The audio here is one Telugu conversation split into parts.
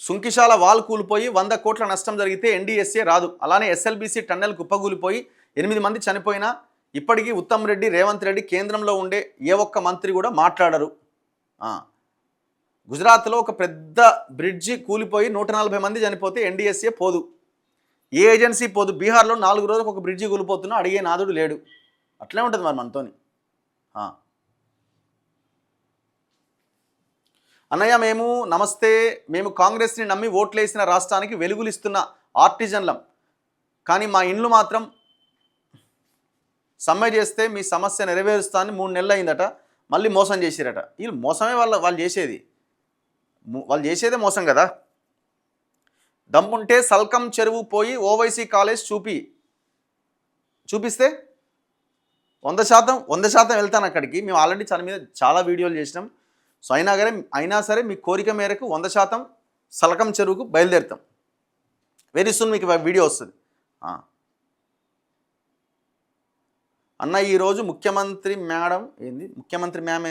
సుంకిశాల వాల్ కూలిపోయి 100 కోట్ల నష్టం జరిగితే ఎన్డీఎస్ఏ రాదు. అలానే ఎస్ఎల్బీసీ టన్నెల్ కుప్పగూలిపోయి 8 మంది చనిపోయినా ఇప్పటికీ ఉత్తమ్ రెడ్డి, రేవంత్ రెడ్డి కేంద్రంలో ఉండే ఏ ఒక్క మంత్రి కూడా మాట్లాడరు. గుజరాత్లో ఒక పెద్ద బ్రిడ్జి కూలిపోయి 140 మంది చనిపోతే ఎన్డీఎస్ఏ పోదు, ఏ ఏజెన్సీ పోదు. బీహార్లో 4 రోజులకు ఒక బ్రిడ్జి కూలిపోతున్నా అడిగే నాదుడు లేడు. అట్లే ఉంటుంది మరి మనతోని. అన్నయ్య మేము కాంగ్రెస్ని నమ్మి ఓట్లేసిన రాష్ట్రానికి వెలుగులిస్తున్న ఆర్టిజన్లం, కానీ మా ఇండ్లు మాత్రం సమ్మె చేస్తే మీ సమస్య నెరవేరుస్తానని 3 నెలలు అయిందట, మళ్ళీ మోసం చేసిరట. వీళ్ళు మోసమే వాళ్ళు చేసేదే మోసం కదా. దమ్ముంటే సల్కం చెరువు పోయి ఓవైసీ కాలేజ్ చూపిస్తే 100% వెళ్తాను అక్కడికి. మేము ఆల్రెడీ చాలా వీడియోలు చేసినాం. సో అయినా సరే మీ కోరిక మేరకు 100% సల్కం చెరువుకు బయలుదేరుతాం. వెరీ సూన్ మీకు వీడియో వస్తుంది. అన్న ఈరోజు ముఖ్యమంత్రి మ్యామ్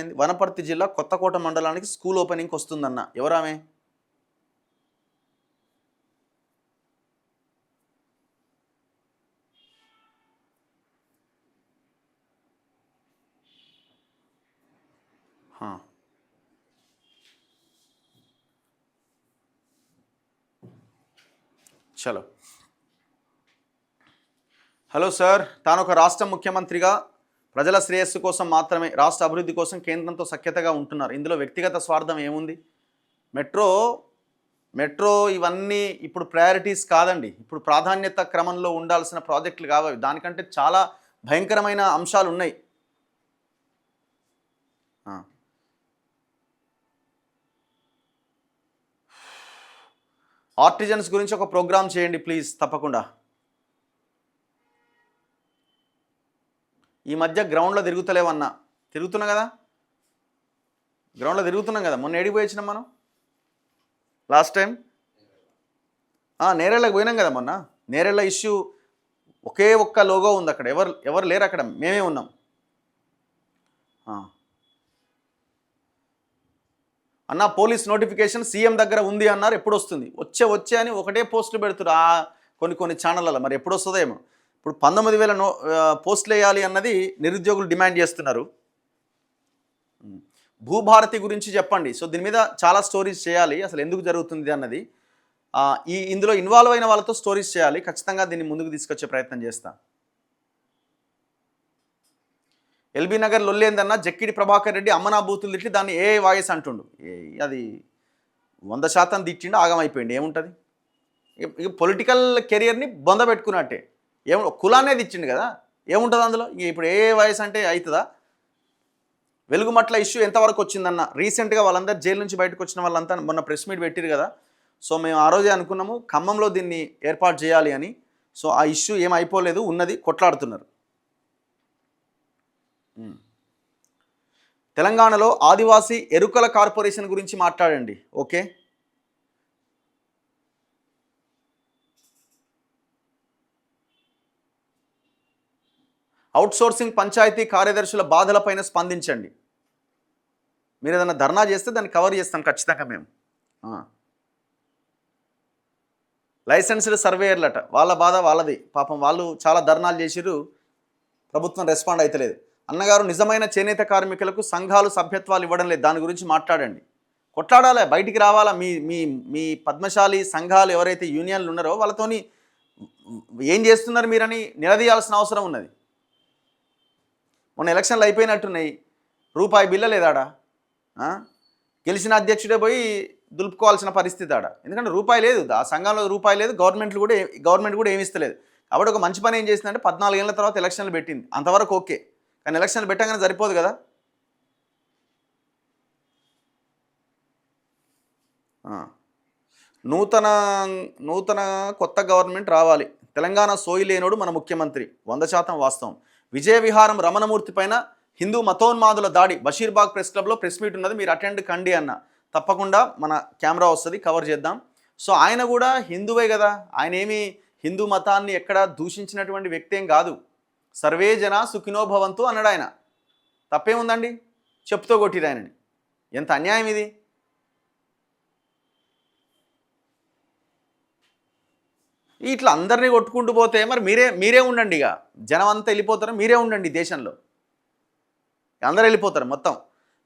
ఏంది వనపర్తి జిల్లా కొత్తకోట మండలానికి స్కూల్ ఓపెనింగ్కి వస్తుందన్న. ఎవరామే? చలో. హలో సార్, తాను ఒక రాష్ట్ర ముఖ్యమంత్రిగా ప్రజల శ్రేయస్సు కోసం మాత్రమే, రాష్ట్ర అభివృద్ధి కోసం కేంద్రంతో సఖ్యతగా ఉంటున్నారు. ఇందులో వ్యక్తిగత స్వార్థం ఏముంది? మెట్రో ఇవన్నీ ఇప్పుడు ప్రయారిటీస్ కాదండి. ఇప్పుడు ప్రాధాన్యత క్రమంలో ఉండాల్సిన ప్రాజెక్టులు కావాలి. దానికంటే చాలా భయంకరమైన అంశాలు ఉన్నాయి. ఆర్టిజన్స్ గురించి ఒక ప్రోగ్రామ్ చేయండి ప్లీజ్, తప్పకుండా. ఈ మధ్య గ్రౌండ్లో తిరుగుతలేవన్నా. తిరుగుతున్నాం కదా. మొన్న ఏడికి పోయి వచ్చినాం మనం లాస్ట్ టైం. నేరేళ్ళకి పోయినాం కదా మొన్న. నేరేళ్ళ ఇష్యూ ఒకే ఒక్క లోగో ఉంది అక్కడ, ఎవరు లేరు అక్కడ, మేమే ఉన్నాం. అన్న పోలీస్ నోటిఫికేషన్ సీఎం దగ్గర ఉంది అన్నారు, ఎప్పుడు వస్తుంది? వచ్చే అని ఒకటే పోస్టులు పెడుతున్నారు కొన్ని ఛానళ్ళలో. మరి ఎప్పుడు వస్తుందో ఏమో. ఇప్పుడు 19,000 పోస్టులు వేయాలి అన్నది నిరుద్యోగులు డిమాండ్ చేస్తున్నారు. భూభారతి గురించి చెప్పండి. సో దీని మీద చాలా స్టోరీస్ చేయాలి, అసలు ఎందుకు జరుగుతుంది అన్నది. ఇందులో ఇన్వాల్వ్ అయిన వాళ్ళతో స్టోరీస్ చేయాలి. ఖచ్చితంగా దీన్ని ముందుకు తీసుకొచ్చే ప్రయత్నం చేస్తాను. ఎల్బీ నగర్ లొల్లేందన్న జక్కిడి ప్రభాకర్ రెడ్డి అమ్మనా బూతులు తిట్టి దాన్ని ఏ వాయిస్ అంటుండు. అది 100% తిట్టిండు, ఆగమైపోయింది. ఏముంటుంది ఇక పొలిటికల్ కెరియర్ని బొంద పెట్టుకున్నట్టే. కులాన్నే తెచ్చిండు కదా, ఏముంటుంది అందులో? ఇప్పుడు ఏ వాయిస్ అంటే అవుతుందా? వెలుగుమట్ల ఇష్యూ ఎంతవరకు వచ్చిందన్న? రీసెంట్గా వాళ్ళందరూ జైలు నుంచి బయటకు వచ్చిన వాళ్ళంతా మొన్న ప్రెస్ మీట్ పెట్టిరు కదా. సో మేము ఆ రోజే అనుకున్నాము ఖమ్మంలో దీన్ని ఏర్పాటు చేయాలి అని. సో ఆ ఇష్యూ ఏమైపోలేదు, ఉన్నది, కొట్లాడుతున్నారు. తెలంగాణలో ఆదివాసీ ఎరుకల కార్పొరేషన్ గురించి మాట్లాడండి. ఓకే, అవుట్సోర్సింగ్ పంచాయతీ కార్యదర్శుల బాధలపైన స్పందించండి. మీరు ఏదైనా ధర్నా చేస్తే దాన్ని కవర్ చేస్తాం ఖచ్చితంగా మేము. లైసెన్స్డ్ సర్వేయర్లట, వాళ్ళ బాధ వాళ్ళది. పాపం వాళ్ళు చాలా ధర్నాలు చేసిరు, ప్రభుత్వం రెస్పాండ్ అవుతలేదు. అన్నగారు నిజమైన చేనేత కార్మికులకు సంఘాలు సభ్యత్వాలు ఇవ్వడం లేదు, దాని గురించి మాట్లాడండి. కొట్లాడాలి, బయటికి రావాలా. మీ పద్మశాలి సంఘాలు ఎవరైతే యూనియన్లు ఉన్నారో వాళ్ళతోని ఏం చేస్తున్నారు మీరని నిలదీయాల్సిన అవసరం ఉన్నది. మొన్న ఎలక్షన్లు అయిపోయినట్టున్నాయి, రూపాయి బిల్ల లేదాడా. గెలిచిన అధ్యక్షుడే పోయి దులుపుకోవాల్సిన పరిస్థితి ఆడ. ఎందుకంటే రూపాయి లేదు, ఆ సంఘంలో రూపాయి లేదు, గవర్నమెంట్ కూడా ఏమి ఇస్తలేదు. కాబట్టి ఒక మంచి పని ఏం చేసిందంటే 14 ఏళ్ళ తర్వాత ఎలక్షన్లు పెట్టింది. అంతవరకు ఓకే, కానీ ఎలక్షన్లు పెట్టగానే సరిపోదు కదా. నూతన కొత్త గవర్నమెంట్ రావాలి. తెలంగాణ సోయి లేనోడు మన ముఖ్యమంత్రి, 100% వాస్తవం. విజయ విహారం రమణమూర్తి పైన హిందూ మతోన్మాదుల దాడి, బషీర్బాగ్ ప్రెస్ క్లబ్లో ప్రెస్ మీట్ ఉన్నది, మీరు అటెండ్ కండి అన్న. తప్పకుండా మన కెమెరా వస్తుంది, కవర్ చేద్దాం. సో ఆయన కూడా హిందువే కదా, ఆయన ఏమి హిందూ మతాన్ని ఎక్కడ దూషించినటువంటి వ్యక్తి ఏం కాదు. సర్వే జన సుఖినో భవంతు అన్నాడు ఆయన. తప్పేముందండి, చెప్పుతో కొట్టిరు ఆయనని. ఎంత అన్యాయం ఇది. ఇట్లా అందరినీ కొట్టుకుంటూ పోతే మరి మీరే ఉండండి, ఇక జనం అంతా వెళ్ళిపోతారు, మీరే ఉండండి దేశంలో, అందరూ వెళ్ళిపోతారు మొత్తం.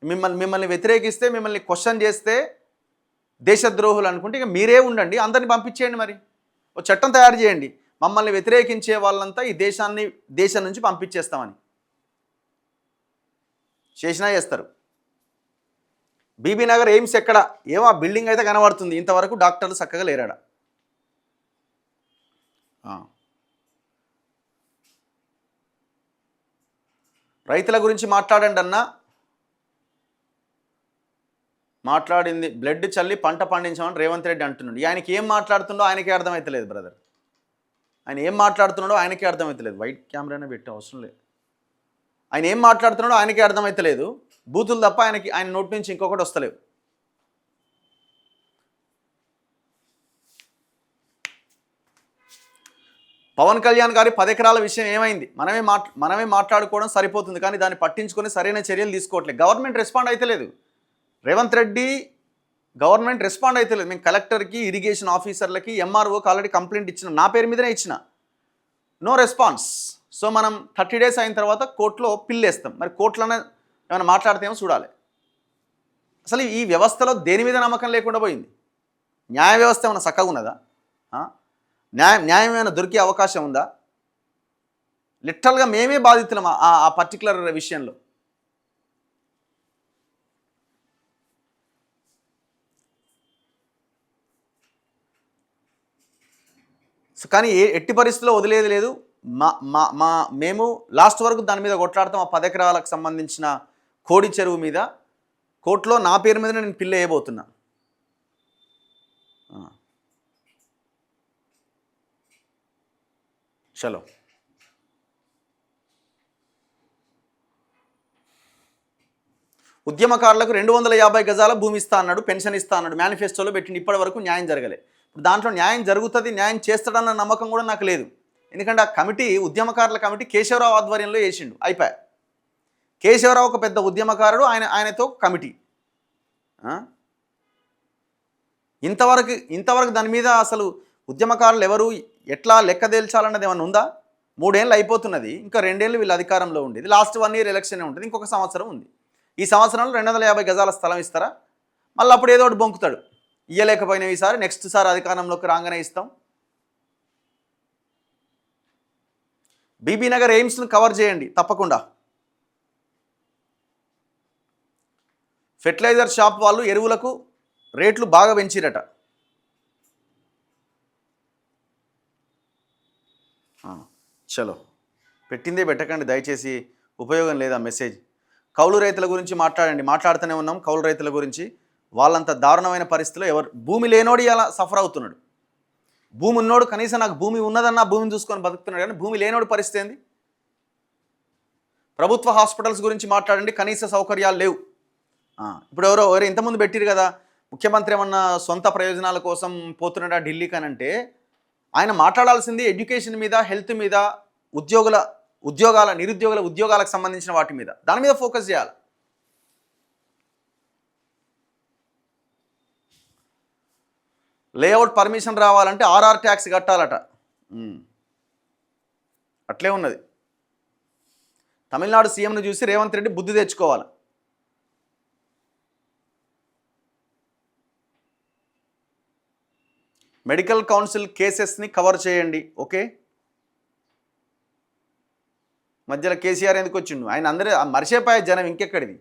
మిమ్మల్ని వ్యతిరేకిస్తే, మిమ్మల్ని క్వశ్చన్ చేస్తే దేశద్రోహులు అనుకుంటే ఇక మీరే ఉండండి, అందరిని పంపించేయండి. మరి ఒక చట్టం తయారు చేయండి, మమ్మల్ని వ్యతిరేకించే వాళ్ళంతా ఈ దేశం నుంచి పంపించేస్తామని. చేసినా చేస్తారు. బీబీ నగర్ ఎయిమ్స్ ఎక్కడ, ఏమో ఆ బిల్డింగ్ అయితే కనబడుతుంది, ఇంతవరకు డాక్టర్లు చక్కగా లేరాడ. రైతుల గురించి మాట్లాడండి అన్న, మాట్లాడింది బ్లడ్ చల్లి పంట పండించామని రేవంత్ రెడ్డి అంటున్నాడు. ఆయనకి ఏం మాట్లాడుతుండో ఆయనకే అర్థమవుతలేదు బ్రదర్, ఆయన ఏం మాట్లాడుతున్నాడో ఆయనకే అర్థమవుతలేదు. వైట్ కెమెరానే పెట్టే అవసరం లేదు, ఆయన ఏం మాట్లాడుతున్నాడో ఆయనకే అర్థమవుతలేదు. బూతులు తప్ప ఆయన నోటి నుంచి ఇంకొకటి వస్తలేవు. పవన్ కళ్యాణ్ గారి 10 ఎకరాల విషయం ఏమైంది? మనమే మాట్లాడుకోవడం సరిపోతుంది, కానీ దాన్ని పట్టించుకొని సరైన చర్యలు తీసుకోవట్లేదు. గవర్నమెంట్ రెస్పాండ్ అయితలేదు. రేవంత్ రెడ్డి గవర్నమెంట్ రెస్పాండ్ అయితలేదు. మేము కలెక్టర్కి, ఇరిగేషన్ ఆఫీసర్లకి, ఎంఆర్ఓకి ఆల్రెడీ కంప్లైంట్ ఇచ్చిన, నా పేరు మీదనే ఇచ్చిన, నో రెస్పాన్స్. సో మనం 30 డేస్ అయిన తర్వాత కోర్టులో పిల్లేస్తాం. మరి కోర్టులోనే ఏమైనా మాట్లాడితేమో చూడాలి. అసలు ఈ వ్యవస్థలో దేని మీద నమ్మకం లేకుండా పోయింది. న్యాయ వ్యవస్థ ఏమైనా చక్కగా ఉన్నదా? న్యాయం ఏమైనా దొరికే అవకాశం ఉందా? లిటరల్గా మేమే బాధితులం ఆ పర్టికులర్ విషయంలో. సో కానీ ఎట్టి పరిస్థితుల్లో వదిలేది లేదు. మేము లాస్ట్ వరకు దాని మీద కొట్లాడతాం. ఆ 10 ఎకరాలకు సంబంధించిన కోడి చెరువు మీద కోర్టులో నా పేరు మీద నేను పిల్ల వేయబోతున్నా. చలో, ఉద్యమకారులకు 250 గజాల భూమి ఇస్తా అన్నాడు, పెన్షన్ ఇస్తా అన్నాడు, మేనిఫెస్టోలో పెట్టింది. ఇప్పటి వరకు న్యాయం జరగలే. ఇప్పుడు దాంట్లో న్యాయం జరుగుతుంది, న్యాయం చేస్తాడన్న నమ్మకం కూడా నాకు లేదు. ఎందుకంటే ఆ కమిటీ, ఉద్యమకారుల కమిటీ కేశవరావు ఆధ్వర్యంలో వేసిండు, అయిపోయా. కేశవరావు ఒక పెద్ద ఉద్యమకారుడు, ఆయనతో కమిటీ. ఇంతవరకు దాని మీద అసలు ఉద్యమకారులు ఎవరు, ఎట్లా లెక్క తేల్చాలన్నది ఏమన్నా ఉందా? 3 ఏళ్ళు అయిపోతున్నది, ఇంకా 2 ఏళ్ళు వీళ్ళు అధికారంలో ఉండేది. లాస్ట్ 1 ఇయర్ ఎలక్షన్ ఉంటుంది, ఇంకొక సంవత్సరం ఉంది. ఈ సంవత్సరంలో 250 గజాల స్థలం ఇస్తారా? మళ్ళీ అప్పుడు ఏదో ఒకటి బొంకుతాడు, ఇయ్యలేకపోయినా ఈసారి నెక్స్ట్ సారి అధికారంలోకి రాగానే ఇస్తాం. బీబీ నగర్ ఎయిమ్స్ను కవర్ చేయండి తప్పకుండా. ఫెర్టిలైజర్ షాప్ వాళ్ళు ఎరువులకు రేట్లు బాగా పెంచిరట. చలో, పెట్టిందే పెట్టకండి దయచేసి, ఉపయోగం లేదా మెసేజ్. కౌలు రైతుల గురించి మాట్లాడుతూనే ఉన్నాం. కౌలు రైతుల గురించి వాళ్ళంత దారుణమైన పరిస్థితిలో భూమి లేనోడు ఇలా సఫర్ అవుతున్నాడు. భూమి ఉన్నోడు కనీసం నాకు భూమి ఉన్నదన్న భూమిని చూసుకొని బతుకుతున్నాడు, కానీ భూమి లేనోడు పరిస్థితి ఏంది? ప్రభుత్వ హాస్పిటల్స్ గురించి మాట్లాడండి, కనీస సౌకర్యాలు లేవు. ఇప్పుడు ఎవరో ఇంతకుముందు పెట్టిరు కదా, ముఖ్యమంత్రి ఏమన్నా సొంత ప్రయోజనాల కోసం పోతున్నాడా ఢిల్లీకి అని అంటే, ఆయన మాట్లాడాల్సింది ఎడ్యుకేషన్ మీద, హెల్త్ మీద, నిరుద్యోగుల ఉద్యోగాలకు సంబంధించిన వాటి మీద, దాని మీద ఫోకస్ చేయాలి. లేఅవుట్ పర్మిషన్ రావాలంటే ఆర్ఆర్ ట్యాక్స్ కట్టాలట. అట్లే ఉన్నది. తమిళనాడు సీఎంను చూసి రేవంత్ రెడ్డి బుద్ధి తెచ్చుకోవాలి. మెడికల్ కౌన్సిల్ కేసెస్ని కవర్ చేయండి. ఓకే, మధ్యలో కేసీఆర్ ఎందుకు వచ్చిండు? ఆయన అందరూ మరిచేపాయ జనం, ఇంకెక్కడిది?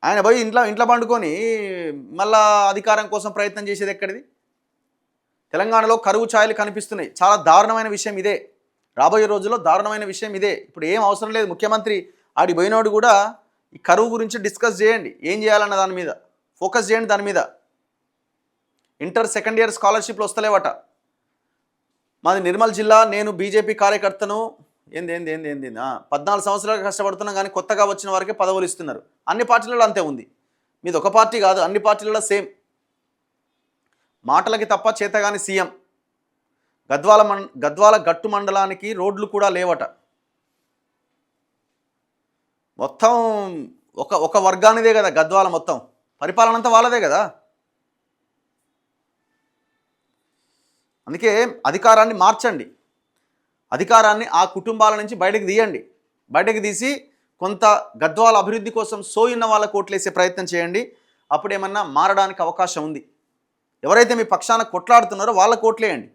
ఆయన పోయి ఇంట్లో పండుకొని మళ్ళా అధికారం కోసం ప్రయత్నం చేసేది ఎక్కడిది? తెలంగాణలో కరువు ఛాయలు కనిపిస్తున్నాయి. చాలా దారుణమైన విషయం ఇదే. రాబోయే రోజుల్లో దారుణమైన విషయం ఇదే. ఇప్పుడు ఏం అవసరం లేదు, ముఖ్యమంత్రి ఆడి పోయినోడు కూడా ఈ కరువు గురించి డిస్కస్ చేయండి, ఏం చేయాలన్న దాని మీద ఫోకస్ చేయండి. దాని మీద ఇంటర్ సెకండ్ ఇయర్ స్కాలర్షిప్లు వస్తలేవట. మాది నిర్మల్ జిల్లా, నేను బీజేపీ కార్యకర్తను. ఏంది 14 సంవత్సరాలు కష్టపడుతున్నాం, కానీ కొత్తగా వచ్చిన వారికి పదవులు ఇస్తున్నారు. అన్ని పార్టీలలో అంతే ఉంది. మీది ఒక పార్టీ కాదు, అన్ని పార్టీలలో సేమ్. మాటలకి తప్ప చేతగాని సీఎం. గద్వాల గట్టు మండలానికి రోడ్లు కూడా లేవట. మొత్తం ఒక వర్గానిదే కదా గద్వాల, మొత్తం పరిపాలన అంతా వాళ్ళదే కదా. అందుకే అధికారాన్ని మార్చండి, అధికారాన్ని ఆ కుటుంబాల నుంచి బయటకు తీయండి, బయటకు తీసి కొంత గద్వాల అభివృద్ధి కోసం సోయున్న వాళ్ళ కోట్లేసే ప్రయత్నం చేయండి. అప్పుడేమన్నా మారడానికి అవకాశం ఉంది. ఎవరైతే మీ పక్షాన కొట్లాడుతున్నారో వాళ్ళ కోట్లేయండి.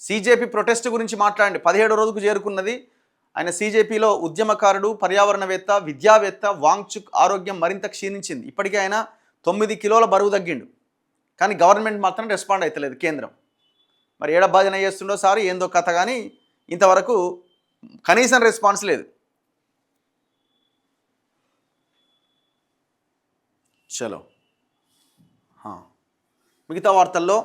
సీజేపీ ప్రొటెస్ట్ గురించి మాట్లాడండి. 17వ రోజుకు చేరుకున్నది. ఆయన సీజేపీలో ఉద్యమకారుడు, పర్యావరణవేత్త, విద్యావేత్త వాంగ్చుక్ ఆరోగ్యం మరింత క్షీణించింది. ఇప్పటికే ఆయన 9 కిలోల బరువు తగ్గిండు. కానీ గవర్నమెంట్ మాత్రం రెస్పాండ్ అవుతలేదు కేంద్రం. మరి ఏడ భజన చేస్తుండో సార్ ఏందో కథ, కానీ ఇంతవరకు కనీసం రెస్పాన్స్ లేదు. చలో మిగతా వార్తల్లో